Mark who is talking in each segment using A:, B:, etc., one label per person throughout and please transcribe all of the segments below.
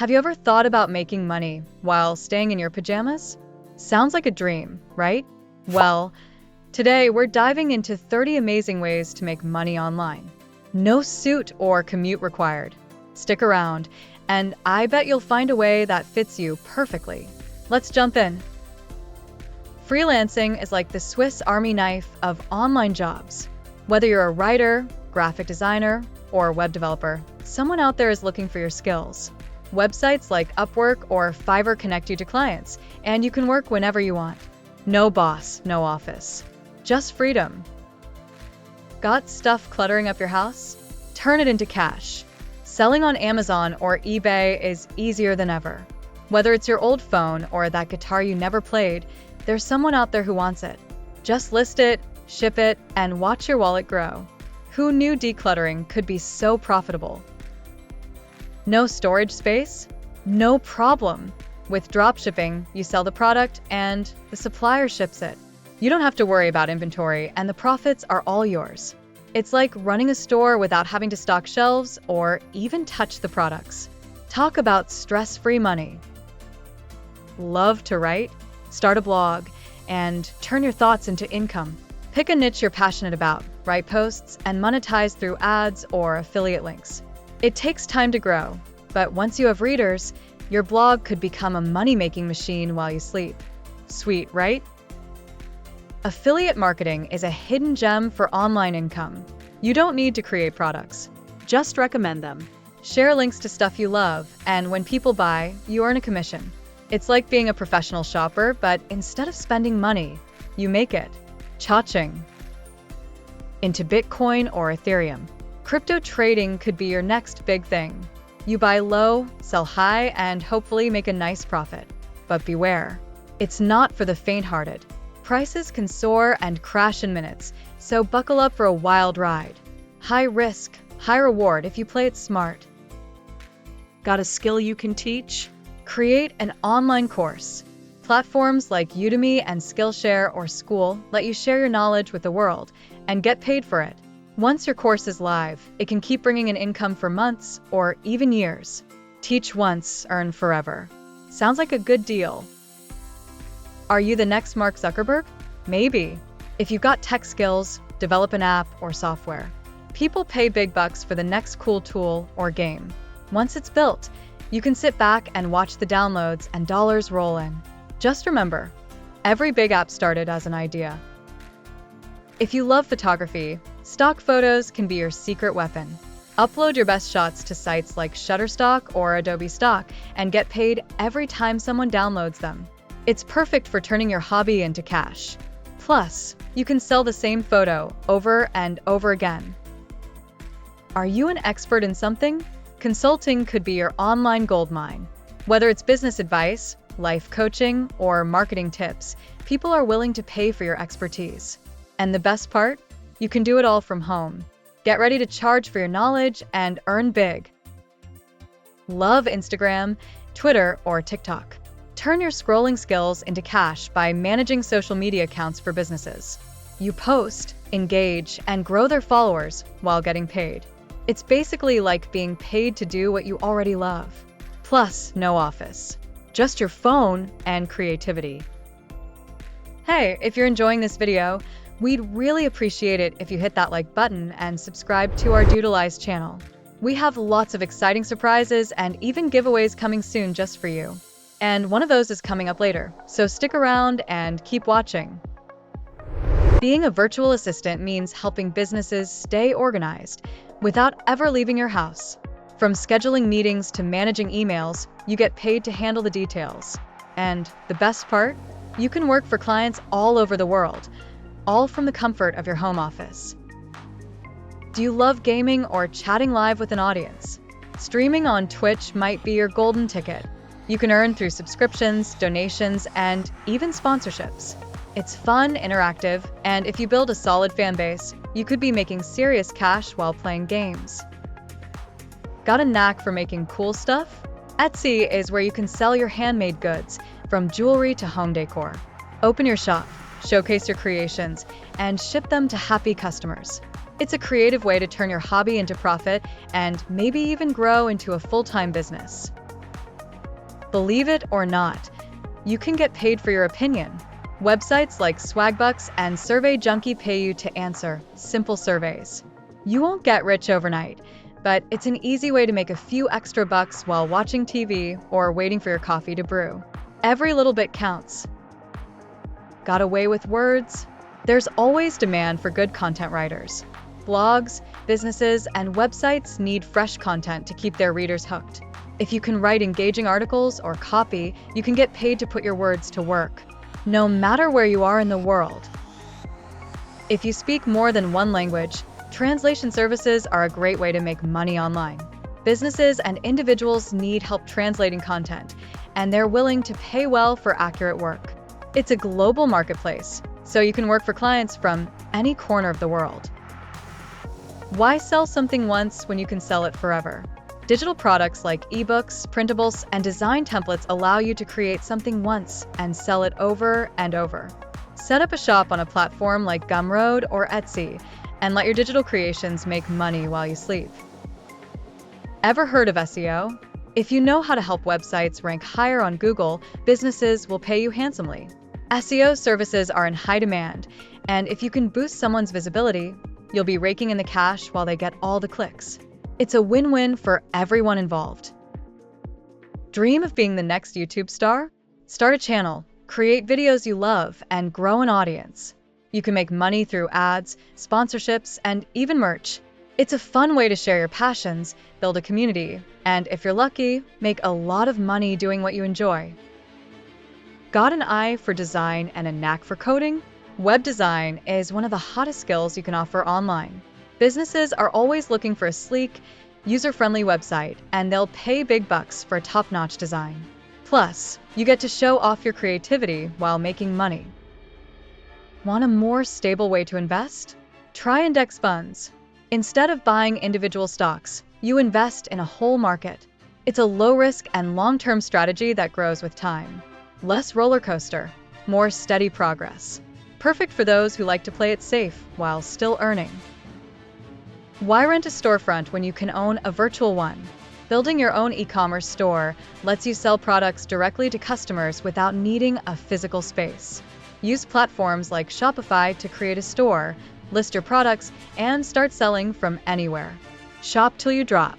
A: Have you ever thought about making money while staying in your pajamas? Sounds like a dream, right? Well, today we're diving into 30 amazing ways to make money online. No suit or commute required. Stick around, and I bet you'll find a way that fits you perfectly. Let's jump in. Freelancing is like the Swiss Army knife of online jobs. Whether you're a writer, graphic designer, or web developer, someone out there is looking for your skills. Websites like Upwork or Fiverr connect you to clients, and you can work whenever you want. No boss, no office. Just freedom. Got stuff cluttering up your house? Turn it into cash. Selling on Amazon or eBay is easier than ever. Whether it's your old phone or that guitar you never played, there's someone out there who wants it. Just list it, ship it, and watch your wallet grow. Who knew decluttering could be so profitable? No storage space? No problem. With dropshipping, you sell the product and the supplier ships it. You don't have to worry about inventory, and the profits are all yours. It's like running a store without having to stock shelves or even touch the products. Talk about stress-free money. Love to write? Start a blog and turn your thoughts into income. Pick a niche you're passionate about, write posts, and monetize through ads or affiliate links. It takes time to grow, but once you have readers, your blog could become a money-making machine while you sleep. Sweet, right? Affiliate marketing is a hidden gem for online income. You don't need to create products. Just recommend them. Share links to stuff you love, and when people buy, you earn a commission. It's like being a professional shopper, but instead of spending money, you make it. Cha-ching. Into Bitcoin or Ethereum. Crypto trading could be your next big thing. You buy low, sell high, and hopefully make a nice profit. But beware, it's not for the faint-hearted. Prices can soar and crash in minutes, so buckle up for a wild ride. High risk, high reward if you play it smart.
B: Got a skill you can teach?
A: Create an online course. Platforms like Udemy and Skillshare or School let you share your knowledge with the world and get paid for it. Once your course is live, it can keep bringing in income for months or even years. Teach once, earn forever. Sounds like a good deal. Are you the next Mark Zuckerberg? Maybe. If you've got tech skills, develop an app or software. People pay big bucks for the next cool tool or game. Once it's built, you can sit back and watch the downloads and dollars roll in. Just remember, every big app started as an idea. If you love photography, stock photos can be your secret weapon. Upload your best shots to sites like Shutterstock or Adobe Stock and get paid every time someone downloads them. It's perfect for turning your hobby into cash. Plus, you can sell the same photo over and over again. Are you an expert in something? Consulting could be your online goldmine. Whether it's business advice, life coaching, or marketing tips, people are willing to pay for your expertise. And the best part? You can do it all from home. Get ready to charge for your knowledge and earn big. Love Instagram, Twitter, or TikTok? Turn your scrolling skills into cash by managing social media accounts for businesses. You post, engage, and grow their followers while getting paid. It's basically like being paid to do what you already love. Plus, no office. Just your phone and creativity. Hey, if you're enjoying this video, we'd really appreciate it if you hit that like button and subscribe to our Doodleize channel. We have lots of exciting surprises and even giveaways coming soon just for you. And one of those is coming up later, so stick around and keep watching. Being a virtual assistant means helping businesses stay organized without ever leaving your house. From scheduling meetings to managing emails, you get paid to handle the details. And the best part? You can work for clients all over the world, all from the comfort of your home office. Do you love gaming or chatting live with an audience? Streaming on Twitch might be your golden ticket. You can earn through subscriptions, donations, and even sponsorships. It's fun, interactive, and if you build a solid fan base, you could be making serious cash while playing games. Got a knack for making cool stuff? Etsy is where you can sell your handmade goods, from jewelry to home decor. Open your shop, showcase your creations, and ship them to happy customers. It's a creative way to turn your hobby into profit and maybe even grow into a full-time business. Believe it or not, you can get paid for your opinion. Websites like Swagbucks and Survey Junkie pay you to answer simple surveys. You won't get rich overnight, but it's an easy way to make a few extra bucks while watching TV or waiting for your coffee to brew. Every little bit counts. Got a way with words? There's always demand for good content writers. Blogs, businesses, and websites need fresh content to keep their readers hooked. If you can write engaging articles or copy, you can get paid to put your words to work, no matter where you are in the world. If you speak more than one language, translation services are a great way to make money online. Businesses and individuals need help translating content, and they're willing to pay well for accurate work. It's a global marketplace, so you can work for clients from any corner of the world. Why sell something once when you can sell it forever? Digital products like ebooks, printables, and design templates allow you to create something once and sell it over and over. Set up a shop on a platform like Gumroad or Etsy and let your digital creations make money while you sleep. Ever heard of SEO? If you know how to help websites rank higher on Google, businesses will pay you handsomely. SEO services are in high demand, and if you can boost someone's visibility, you'll be raking in the cash while they get all the clicks. It's a win-win for everyone involved. Dream of being the next YouTube star? Start a channel, create videos you love, and grow an audience. You can make money through ads, sponsorships, and even merch. It's a fun way to share your passions, build a community, and if you're lucky, make a lot of money doing what you enjoy. Got an eye for design and a knack for coding? Web design is one of the hottest skills you can offer online. Businesses are always looking for a sleek, user-friendly website, and they'll pay big bucks for a top-notch design. Plus, you get to show off your creativity while making money. Want a more stable way to invest? Try index funds. Instead of buying individual stocks, you invest in a whole market. It's a low-risk and long-term strategy that grows with time. Less roller coaster, more steady progress. Perfect for those who like to play it safe while still earning. Why rent a storefront when you can own a virtual one? Building your own e-commerce store lets you sell products directly to customers without needing a physical space. Use platforms like Shopify to create a store, list your products, and start selling from anywhere. Shop till you drop.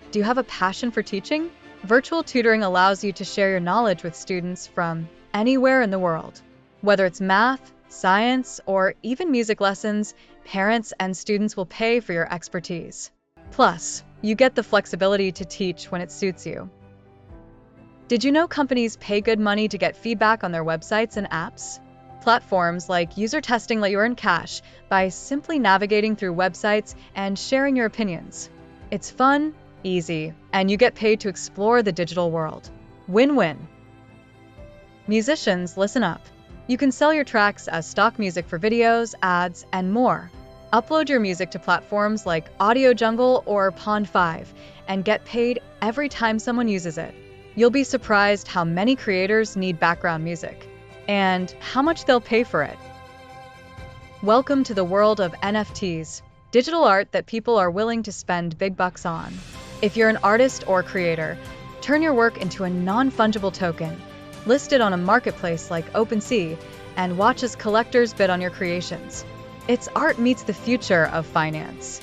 A: Do you have a passion for teaching? Virtual tutoring allows you to share your knowledge with students from anywhere in the world. Whether it's math, science, or even music lessons, parents and students will pay for your expertise. Plus, you get the flexibility to teach when it suits you. Did you know companies pay good money to get feedback on their websites and apps? Platforms like User Testing let you earn cash by simply navigating through websites and sharing your opinions. It's fun, easy, and you get paid to explore the digital world. Win-win. Musicians, listen up. You can sell your tracks as stock music for videos, ads, and more. Upload your music to platforms like Audio Jungle or Pond5 and get paid every time someone uses it. You'll be surprised how many creators need background music and how much they'll pay for it. Welcome to the world of NFTs, digital art that people are willing to spend big bucks on. If you're an artist or creator, turn your work into a non-fungible token, list it on a marketplace like OpenSea, and watch as collectors bid on your creations. It's art meets the future of finance.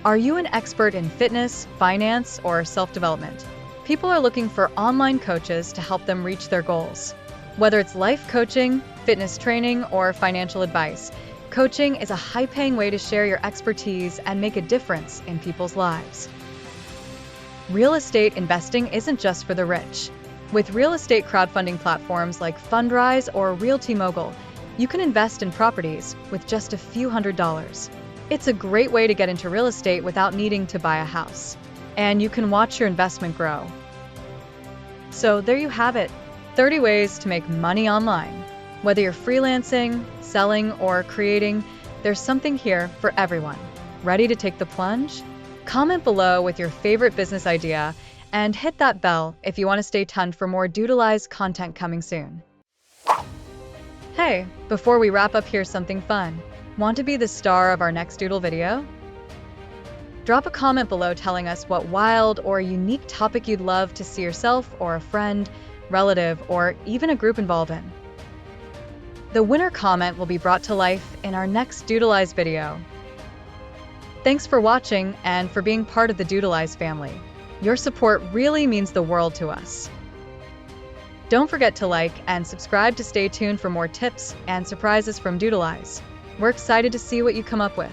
A: Are you an expert in fitness, finance, or self-development? People are looking for online coaches to help them reach their goals. Whether it's life coaching, fitness training, or financial advice, coaching is a high-paying way to share your expertise and make a difference in people's lives. Real estate investing isn't just for the rich. With real estate crowdfunding platforms like Fundrise or Realty Mogul, you can invest in properties with just a few $100s. It's a great way to get into real estate without needing to buy a house. And you can watch your investment grow. So there you have it, 30 ways to make money online. Whether you're freelancing, selling, or creating, there's something here for everyone. Ready to take the plunge? Comment below with your favorite business idea and hit that bell if you want to stay tuned for more Doodleize content coming soon. Hey, before we wrap up, here's something fun. Want to be the star of our next Doodle video? Drop a comment below telling us what wild or unique topic you'd love to see yourself or a friend, relative, or even a group involved in. The winner comment will be brought to life in our next Doodleize video. Thanks for watching and for being part of the Doodleize family. Your support really means the world to us. Don't forget to like and subscribe to stay tuned for more tips and surprises from Doodleize. We're excited to see what you come up with.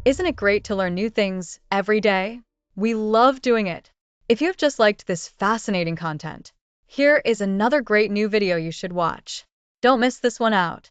A: Isn't it great to learn new things every day? We love doing it. If you've just liked this fascinating content, here is another great new video you should watch. Don't miss this one out.